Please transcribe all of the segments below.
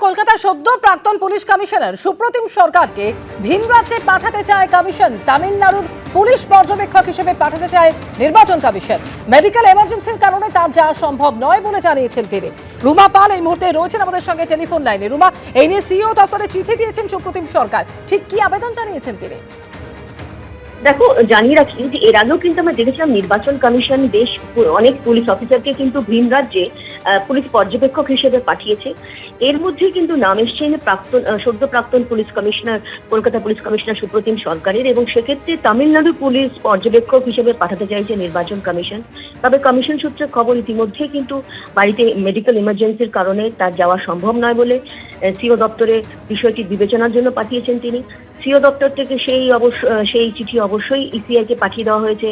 কলকাতার সদ্য প্রাক্তন পুলিশ কমিশনার সুপ্রতিম সরকারকে ভিন রাজ্যে পাঠাতে চায় কমিশন। তামিলনাড়ুর পুলিশ পর্যবেক্ষক হিসেবে পাঠাতে চায় নির্বাচন কমিশন। মেডিকেল এমার্জেন্সির কারণে তার যাওয়া সম্ভব নয় বলে জানিয়েছেন তিনি। রুমা পাল এই মুহূর্তে রয়েছেন আমাদের সঙ্গে টেলিফোন লাইনে। রুমা, এই নিয়ে সিইও দপ্তরে চিঠি দিয়েছেন সুপ্রতিম সরকার, ঠিক কি আবেদন জানিয়েছেন তিনি? দেখো, জানিয়ে রাখি যে এর আগেও কিন্তু আমরা দেখেছিলাম নির্বাচন কমিশন বেশ অনেক পুলিশ অফিসারকে কিন্তু ভিন রাজ্যে পুলিশ পর্যবেক্ষক হিসেবে পাঠিয়েছে। এর মধ্যে কিন্তু নাম এসছেন সদ্য প্রাক্তন police commissioner, Kolkata police commissioner Supratim সরকারের, এবং সেক্ষেত্রে তামিলনাড়ু পুলিশ পর্যবেক্ষক হিসেবে পাঠাতে চাইছে নির্বাচন কমিশন। তবে কমিশন সূত্রে খবর, ইতিমধ্যে কিন্তু বাড়িতে মেডিকেল ইমার্জেন্সির কারণে তার যাওয়া সম্ভব নয় বলে সিও দপ্তরে বিষয়টি বিবেচনার জন্য পাঠিয়েছেন তিনি। সিও দপ্তর থেকে সেই চিঠি অবশ্যই ইসিআইকে পাঠিয়ে দেওয়া হয়েছে।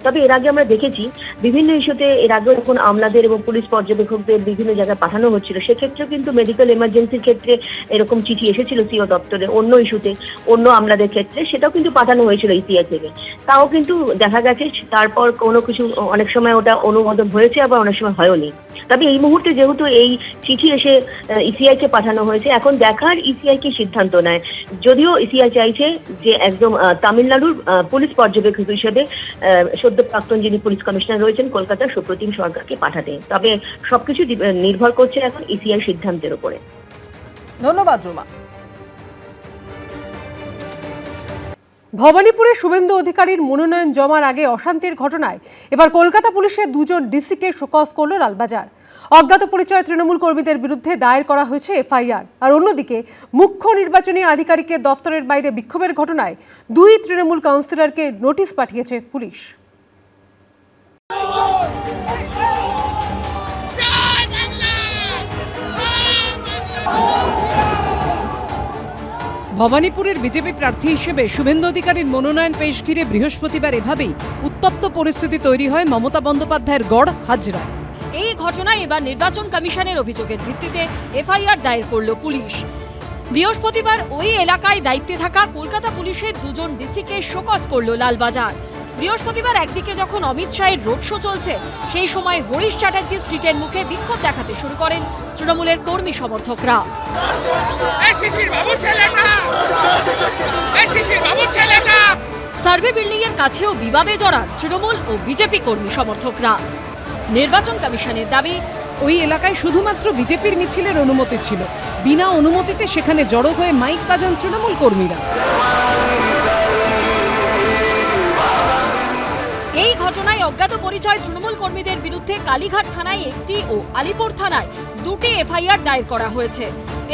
তবে এর আগে আমরা দেখেছি বিভিন্ন ইস্যুতে এর আগে যখন আমলাদের এবং পুলিশ পর্যবেক্ষকদের বিভিন্ন জায়গায় পাঠানো হচ্ছিল, সেক্ষেত্রেও কিন্তু মেডিকেল এমার্জেন্সির ক্ষেত্রে এরকম চিঠি এসেছিল সিও দপ্তরে, অন্য ইস্যুতে অন্য আমলাদের ক্ষেত্রে সেটাও কিন্তু পাঠানো হয়েছিল ইসিআই থেকে। তাও কিন্তু দেখা গেছে তারপর কোনো কিছু অনেক সময় ওটা অনুমোদন হয়েছে, আবার অনেক সময় হয়নি। তবে এই মুহূর্তে যেহেতু এই চিঠি এসে ইসিআইকে পাঠানো হয়েছে, এখন দেখার ইসিআই কি সিদ্ধান্ত নেয়। যদিও ইসিআই চাইছে যে একদম তামিলনাড়ুর পুলিশ পর্যবেক্ষক হিসেবে সদ্য প্রাক্তন যিনি পুলিশ কমিশনার রয়েছেন কলকাতার সুপ্রতিম সরকারকে পাঠাতে। তবে সবকিছু নির্ভর করছে এখন ইসিআই সিদ্ধান্তের উপরে। ধন্যবাদ রুমা। ভবানীপুরে শুভেন্দু অধিকারীর মনোনয়ন জমার আগে অশান্তির ঘটনায় এবার কলকাতা পুলিশের দুজন ডিসিকে শোকজ করল লালবাজার। অজ্ঞাত পরিচয় তৃণমূল কর্মীদের বিরুদ্ধে দায়ের করা হয়েছে এফআইআর। আর অন্যদিকে মুখ্য নির্বাচনী আধিকারিকের দফতরের বাইরে বিক্ষোভের ঘটনায় দুই তৃণমূল কাউন্সিলরকে নোটিশ পাঠিয়েছে পুলিশ। ভবানীপুরের বিজেপি প্রার্থী হিসেবে শুভেন্দু অধিকারীর মনোনয়ন পেশ ঘিরে বৃহস্পতিবার এভাবেই উত্তপ্ত পরিস্থিতি তৈরি হয় মমতা বন্দ্যোপাধ্যায়ের গড় হাজরায়। এই ঘটনায় এবার নির্বাচন কমিশনের অভিযোগের ভিত্তিতে এফআইআর দায়ের করল পুলিশ। বৃহস্পতিবার ওই এলাকায় দায়িত্বে থাকা কলকাতা পুলিশের দুজন ডিসিকে শোকজ করল লালবাজার। বৃহস্পতিবার একদিকে যখন অমিত শাহের রোড শো চলছে, সেই সময় হরিশ চ্যাটার্জি স্ট্রিটের মুখে বিক্ষোভ দেখাতে শুরু করেন তৃণমূলের কর্মী সমর্থকরা। সার্ভে বিল্ডিং এর কাছেও বিবাদে জড়ান তৃণমূল ও বিজেপি কর্মী সমর্থকরা। নির্বাচন কমিশনের দাবি, ওই এলাকায় শুধুমাত্র বিজেপির মিছিলের অনুমতি ছিল, বিনা অনুমতিতে সেখানে জড়ো হয়ে মাইক বাজান তৃণমূল কর্মীরা। এই ঘটনায় অজ্ঞাত পরিচয় তৃণমূল কর্মীদের বিরুদ্ধে কালীঘাট থানায় একটি ও আলিপুর থানায় দুটি এফআইআর দায়ের করা হয়েছে।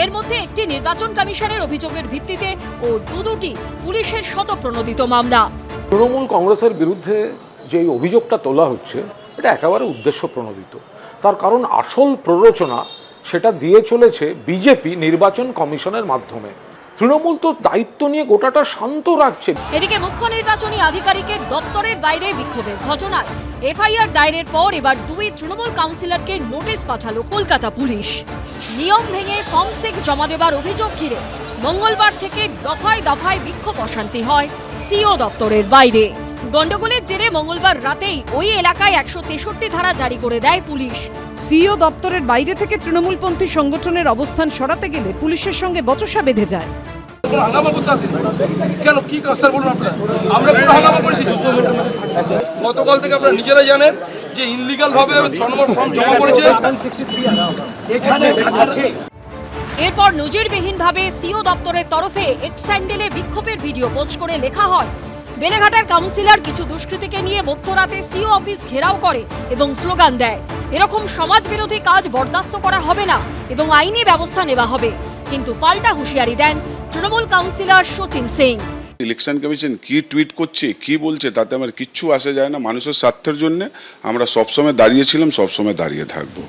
এর মধ্যে একটি নির্বাচন কমিশনের অভিযোগের ভিত্তিতে ও দুটি পুলিশের শতপ্রণোদিত মামলা। তৃণমূল কংগ্রেসের বিরুদ্ধে যে অভিযোগটা তোলা হচ্ছে এটা একেবারে উদ্দেশ্য প্রণোদিত। তার কারণ আসল প্ররোচনা সেটা দিয়ে চলেছে বিজেপি নির্বাচন কমিশনের মাধ্যমে। তৃণমূল তো দায়িত্ব নিয়ে গোটাটা শান্ত রাখছে। এদিকে মুখ্য নির্বাচনী আধিকারিকের দপ্তরের বাইরে বিক্ষোভের ঘটনায় এফআইআর দায়েরের পর এবার দুই তৃণমূল কাউন্সিলরকে নোটিশ পাঠালো কলকাতা পুলিশ। নিয়ম ভেঙে ফর্ম 6 জমা দেবার অভিযোগ ঘিরে মঙ্গলবার থেকে দফায় দফায় বিক্ষোভ অশান্তি হয় সিও দপ্তরের বাইরে। গন্ডগোলের জেরে মঙ্গলবার রাতেই ওই এলাকায় 163 ধারা জারি করে দেয় পুলিশ। সিও দপ্তরের বাইরে থেকে তৃণমূলপন্থী সংগঠনের অবস্থান সরাতে গেলে পুলিশের সঙ্গে বচসা বেঁধে যায়। গতকাল থেকে আপনারা নিজেরাই জানেন যে ইনলিগাল ভাবে 6 নম্বর ফর্ম জমা করেছে এখানে। এরপর নজিরবিহীনভাবে সিও দপ্তরের তরফে এক্স হ্যান্ডেলে বিক্ষোভের ভিডিও পোস্ট করে লেখা হয়, বেলেঘাটার কাউন্সিলর কিছু দুষ্কৃতীকে নিয়ে মধ্যরাতে সিও অফিস ঘেরাও করে এবং স্লোগান দেয়, এরকম সমাজ বিরোধী কাজ বরদাস্ত করা হবে না এবং আইনি ব্যবস্থা নেওয়া হবে। কিন্তু পাল্টা হুঁশিয়ারি দেন Trinamool councillor Sachin Singh. Election commission কি টুইট করছে, কি বলছে, তাতে আমার কিচ্ছু আসে যায় না। মানুষের স্বার্থের জন্য আমরা সবসময় দাঁড়িয়েছিলাম, সবসময় দাঁড়িয়ে থাকবো।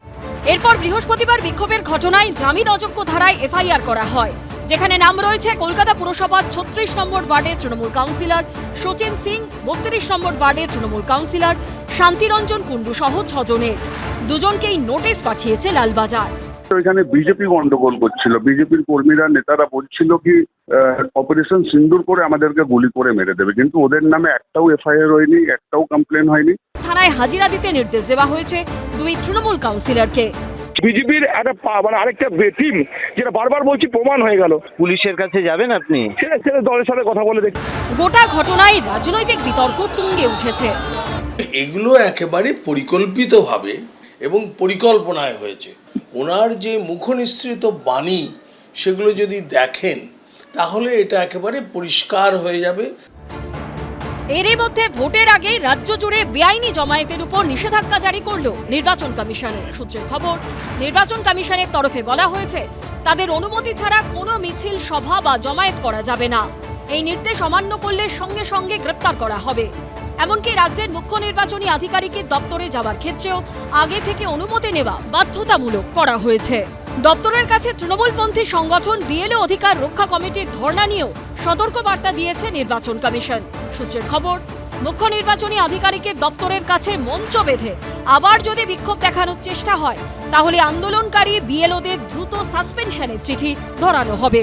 এরপর বৃহস্পতিবার বিক্ষোভের ঘটনায় জামিন অযোগ্য ধারায় এফআইআর করা হয়, যেখানে নাম রয়েছে কলকাতা পুরসভার 36 নম্বর ওয়ার্ডের তৃণমূল কাউন্সিলর সচিন সিং, 32 নম্বর ওয়ার্ডের তৃণমূল কাউন্সিলর শান্তিরঞ্জন কুণ্ডু সহ 6 জনের। দুজনকেই নোটিশ পাঠিয়েছে লালবাজার। এখানে বিজেপি গন্ডগোল করছিল, বিজেপির কর্মীরা নেতারা বলছিল কি অপারেশন সিন্দুর করে আমাদেরকে গুলি করে মেরে দেবে, কিন্তু ওদের নামে একটাও এফআইআর হয়নি, একটাও কমপ্লেন হয়নি। থানায় হাজিরা দিতে নির্দেশ দেওয়া হয়েছে দুই তৃণমূল কাউন্সিলরকে। বিজেপির একটা মানে আরেকটা টিম, যেটা বারবার বলছি প্রমাণ হয়ে গেল। পুলিশের কাছে যাবেন আপনি? সেটা দলের সাথে কথা বলে দেখি। গোটা ঘটনায় রাজনৈতিক বিতর্ক তুঙ্গে উঠেছে। এগুলো একেবারে পরিকল্পিতভাবে এবং পরিকল্পনায় হয়েছে। ওনার যে মুখনিসৃত বাণী সেগুলো যদি দেখেন তাহলে এটা একেবারে পরিষ্কার হয়ে যাবে। এরই মধ্যে ভোটের আগে রাজ্য জুড়ে বেআইনি জমায়েতের উপর নিষেধাজ্ঞা জারি করল নির্বাচন কমিশনের সূত্রের খবর। নির্বাচন কমিশনের তরফে বলা হয়েছে তাদের অনুমতি ছাড়া কোনো মিছিল, সভা বা জমায়েত করা যাবে না। এই নির্দেশ অমান্য করলে সঙ্গে সঙ্গে গ্রেপ্তার করা হবে। এমনকি রাজ্যের মুখ্য নির্বাচনী আধিকারিকের দপ্তরে যাওয়ার ক্ষেত্রেও আগে থেকে অনুমতি নেওয়া বাধ্যতামূলক করা হয়েছে। দপ্তরের কাছে তৃণমূলপন্থী সংগঠন বিএলও অধিকার রক্ষা কমিটির ধর্ণা নিয়েও সতর্ক বার্তা দিয়েছে নির্বাচন কমিশন। সূত্রের খবর, মুখ্য নির্বাচনী আধিকারিকের দপ্তরের কাছে মঞ্চ বেঁধে আবার যদি বিক্ষোভ দেখানোর চেষ্টা হয় তাহলে আন্দোলনকারী বিএলওদের দ্রুত সাসপেনশনের চিঠি ধরানো হবে।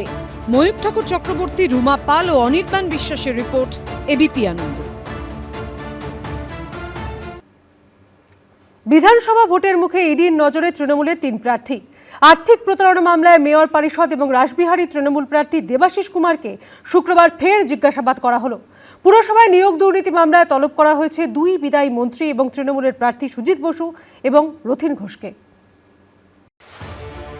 ময়ূর ঠাকুর চক্রবর্তী, রুমা পাল ও অনির্বাণ বিশ্বাসের রিপোর্ট, এবিপি আনন্দ। বিধানসভা ভোটের মুখে ইডির নজরে তৃণমূলের 3 প্রার্থী। আর্থিক প্রতারণা মামলায় মেয়র পরিষদ এবং রাসবিহারী তৃণমূল প্রার্থী দেবাশিস কুমারকে শুক্রবার ফের জিজ্ঞাসাবাদ করা হলো। পুরসভায় নিয়োগ দুর্নীতি মামলায় তলব করা হয়েছে 2 বিদায়ী মন্ত্রী এবং তৃণমূলের প্রার্থী সুজিত বসু এবং রথিন ঘোষকে।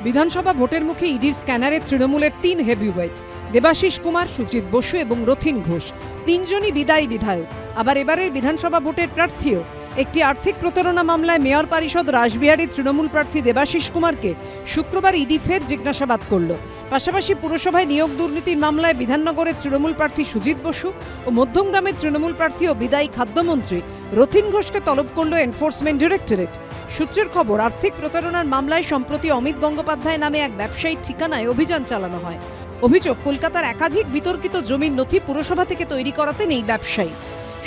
বিধানসভা ভোটের মুখে ইডির স্ক্যানারে তৃণমূলের 3 হেভিওয়েট দেবাশিস কুমার, সুজিত বসু এবং রথিন ঘোষ, 3জনই বিদায়ী বিধায়ক। আবার এবারের বিধানসভা ভোটের প্রার্থীও। একটি আর্থিক প্রতারণা মামলায় মেয়র পরিষদ রাসবিহারী তৃণমূল প্রার্থী দেবাশিস কুমারকে শুক্রবার ইডি ফের জিজ্ঞাসাবাদ করল। পাশাপাশি পুরসভায় নিয়োগ দুর্নীতির মামলায় বিধাননগরের তৃণমূল প্রার্থী সুজিত বসু ও মধ্যমগ্রামের তৃণমূল প্রার্থী ও বিদায়ী খাদ্যমন্ত্রী রথিন ঘোষকে তলব করল এনফোর্সমেন্ট ডিরেক্টরেট। সূত্রের খবর, আর্থিক প্রতারণার মামলায় সম্প্রতি অমিত গঙ্গোপাধ্যায় নামে এক ব্যবসায়ীর ঠিকানায় অভিযান চালানো হয়। অভিযোগ, কলকাতার একাধিক বিতর্কিত জমির নথি পুরসভা থেকে তৈরি করাতেন এই ব্যবসায়ী।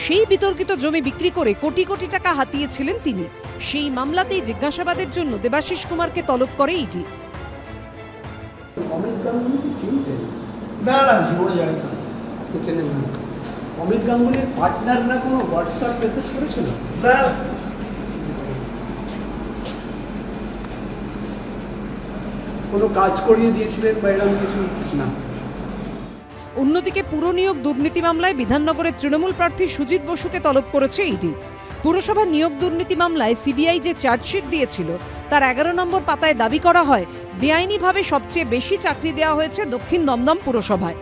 সেই বিতর্কিত জমি বিক্রি করে কোটি কোটি টাকা হাতিয়েছিলেন তিনি। সেই মামলাতেই জিজ্ঞাসাবাদের জন্য দেবাশিস কুমারকে তলব করে ইডি। অমিত গাঙ্গুলির পার্টনাররা কোনো হোয়াটসঅ্যাপ মেসেজ করেছিল? কোনো কাজ করিয়ে দিয়েছিলেন বা এরকম কিছু? না। অন্যদিকে পুর নিয়োগ দুর্নীতি মামলায় বিধাননগরের তৃণমূল প্রার্থী সুজিত বসুকে তলব করেছে ইডি। পুরসভার নিয়োগ দুর্নীতি মামলায় সিবিআই যে চার্জশিট দিয়েছিল তার 11 নম্বর পাতায় দাবি করা হয় বেআইনিভাবে সবচেয়ে বেশি চাকরি দেওয়া হয়েছে দক্ষিণ দমদম পুরসভায়।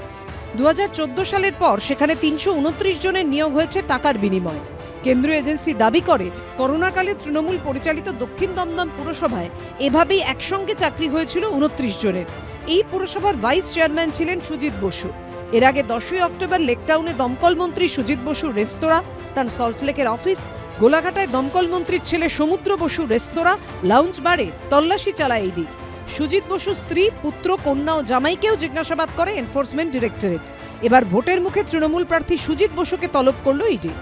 2014 সালের পর সেখানে 329 জনের নিয়োগ হয়েছে টাকার বিনিময়ে। কেন্দ্রীয় এজেন্সি দাবি করে করোনাকালে তৃণমূল পরিচালিত দক্ষিণ দমদম পুরসভায় এভাবেই একসঙ্গে চাকরি হয়েছিল 29 জনের। এই পুরসভার ভাইস চেয়ারম্যান ছিলেন সুজিত বসু। এর আগে 10ই অক্টোবর লেকটাউনে দমকল মন্ত্রী সুজিত বসুর রেস্তোরাঁ, তার সল্টলেকের অফিস, গোলাঘাটায় দমকল মন্ত্রীর ছেলে সমুদ্র বসুর রেস্তোরাঁ, লাউঞ্জ বারে তল্লাশি চালায় ইডি। সুজিত বসুর স্ত্রী, পুত্র, কন্যা ও জামাইকেও জিজ্ঞাসাবাদ করে এনফোর্সমেন্ট ডিরেক্টরেট। এবার ভোটের মুখে তৃণমূল প্রার্থী সুজিত বসুকে তলব করল ইডি।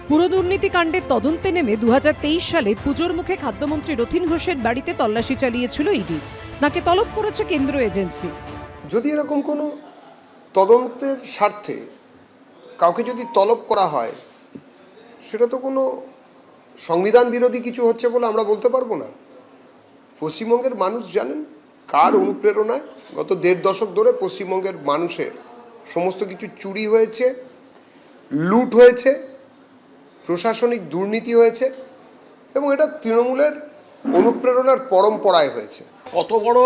পুরো দুর্নীতি কাণ্ডের তদন্তে নেমে 2023 সালে পুজোর মুখে খাদ্যমন্ত্রী রথিন ঘোষের বাড়িতে তল্লাশি চালিয়েছিল ইডি। তাকে তলব করেছে কেন্দ্রীয় এজেন্সি। যদি এরকম কোনো তদন্তের স্বার্থে কাউকে যদি তলব করা হয়, সেটা তো কোনো সংবিধান বিরোধী কিছু হচ্ছে বলে আমরা বলতে পারবো না। পশ্চিমবঙ্গের মানুষ জানেন কার অনুপ্রেরণায় গত 1.5 দশক ধরে পশ্চিমবঙ্গের মানুষের সমস্ত কিছু চুরি হয়েছে, লুট হয়েছে, প্রশাসনিক দুর্নীতি হয়েছে এবং এটা তৃণমূলের অনুপ্রেরণার পরম্পরায় হয়েছে। কত বড়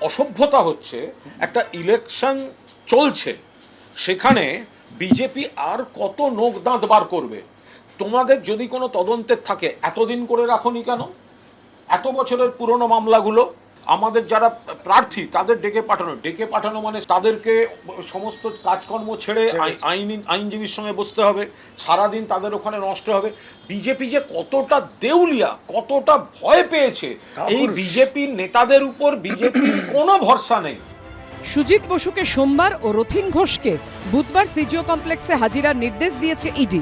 অসভ্যতা হচ্ছে, একটা ইলেকশন চলছে, সেখানে বিজেপি আর কত নোক দাঁত বার করবে? তোমাদের যদি কোনো তদন্তের থাকে এতদিন করে রাখোনি কেন? এত বছরের পুরনো মামলাগুলো আমাদের যারা প্রার্থী তাদের ডেকে পাঠানো মানে তাদেরকে সমস্ত কাজকর্ম ছেড়ে আইনজীবীর সঙ্গে বসতে হবে, সারাদিন তাদের ওখানে নষ্ট হবে। বিজেপি যে কতটা দেউলিয়া, কতটা ভয় পেয়েছে এই বিজেপির নেতাদের উপর, বিজেপির কোনো ভরসা নেই। সুজিত বসুকে সোমবার ও রথিন ঘোষকে বুধবার সিজিও কমপ্লেক্সে হাজিরার নির্দেশ দিয়েছে ইডি।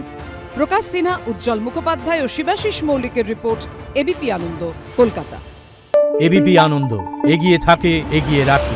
প্রকাশ সিনহা, উজ্জ্বল মুখোপাধ্যায় ও শিবাশিস মৌলিকের রিপোর্ট, এবিপি আনন্দ, কলকাতা। এবিপি আনন্দ, এগিয়ে থাকে, এগিয়ে রাখে।